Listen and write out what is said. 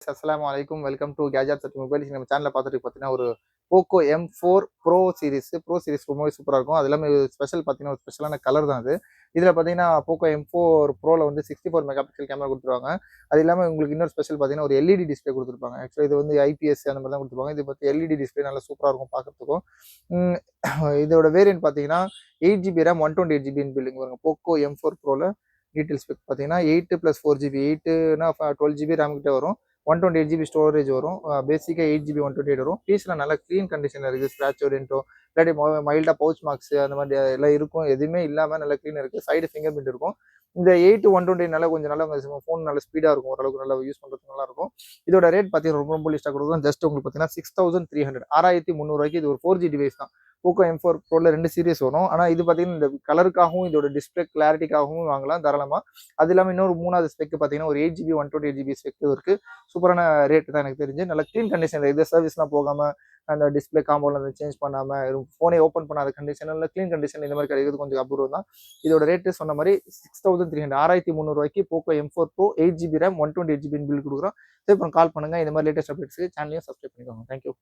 அஸ்ஸலாமு அலைக்கும். Welcome to gadgets at mobiles. நம்ம சேனல்ல பார்த்துட்டு பார்த்தீங்கன்னா, ஒரு போக்கோ M4 ப்ரோ சீரிஸ் ரொம்பவே சூப்பரா இருக்கும். அது எல்லாமே ஸ்பெஷல் பார்த்தீங்கன்னா, ஒரு ஸ்பெஷலான கலர் தான் அது. இதில பார்த்தீங்கன்னா, போக்கோ M4 ப்ரோல வந்து 64 மெகா பிக்சல் கேமரா குடுத்துருவாங்க. அது இல்லாம உங்களுக்கு இன்னொரு ஸ்பெஷல் பார்த்தீங்கன்னா, ஒரு எல்இடி டிஸ்ப்ளே குடுத்துருப்பாங்க. ஆக்சுவலா இது வந்து ஐபிஎஸ் அந்த மாரி தான் குடுத்துருப்பாங்க. இது பார்த்து எல்இடி டிஸ்ப்ளே நல்லா சூப்பரா இருக்கும் பார்க்கறதுக்கும். ம் இதோட வேரியன்ட் பார்த்தீங்கன்னா, 8 ஜிபி ரேம் 128 ஜிபி இன்பில்டிங் வருங்க. போக்கோ M4 ப்ரோல டீட்டெயில் ஸ்பெக் பார்த்தீங்கன்னா, 8 + 4 ஜிபி 8னா 12 ஜிபி ரேம் கிட்ட வரும். 128 ஜிபி ஸ்டோரேஜ் வரும். பேசிக்கா 8 ஜிபி 128 வரும். பீஸ்லாம் நல்லா கிளீன் கண்டிஷன்ல இருக்கு. ஸ்க்ராட்சோ, டென்ட்டோ இல்லாட்டி மைல்டா பவுச் மார்க்ஸ் அந்த மாதிரி எல்லாம் இருக்கும். எதுவுமே இல்லாம நல்லா கிளீனா இருக்கு. சைடு ஃபிங்கர் பிரிண்ட் இருக்கும். இந்த 8 128னால கொஞ்சம் நல்லா ஃபோன் நல்லா ஸ்பீடா இருக்கும். ஓரளவுக்கு நல்லா யூஸ் பண்றதுக்கு நல்லா இருக்கும். இதோட ரேட் பார்த்தீங்கன்னா ரொம்ப ரொம்ப லிஸ்டா கொடுக்கும். ஜஸ்ட் உங்களுக்கு பார்த்தீங்கன்னா 6300 6300 இது ஒரு 4G டிவைஸ் தான். போக்கோ M4 ப்ரோல 2 சீரிஸ் வரும். ஆனா இது பார்த்தீங்கன்னா இந்த கலருக்காகவும் இதோட டிஸ்பிளே கிளாரிட்டிக்காகவும் வாங்கலாம் தாராளமா. அது இல்லாம இன்னொரு 3வது ஸ்பெக் பார்த்தீங்கன்னா ஒரு 8 ஜிபி 128 ஜிபி ஸ்பெக் இருக்கு. சூப்பரான ரேட் தான் எனக்கு தெரிஞ்சு. நல்ல கிளீன் கண்டிஷன்ல இது சர்வீஸ்லாம் போகாம அந்த டிஸ்பிளே காம்போல சேஞ்ச் பண்ணாம ஃபோனே ஓப்பன் பண்ணாத கண்டிஷன்ல கிளீன் கண்டிஷன் இந்த மாதிரி கிடைக்கிறது கொஞ்சம் அபூர்வம் தான். இதோட ரேட் சொன்ன மாதிரி 6300 6300 Poco M4 bro 8 GB RAM 128 GB bill கொடுக்குறோம். அப்புறம் கால் பண்ணுங்க. இந்த மாதிரி லேட்டஸ்ட் அப்டேட்ஸ்க்கு சேனலையும் சப்ஸ்கிரைப் பண்ணிக்கோங்க. தேங்க்யூ.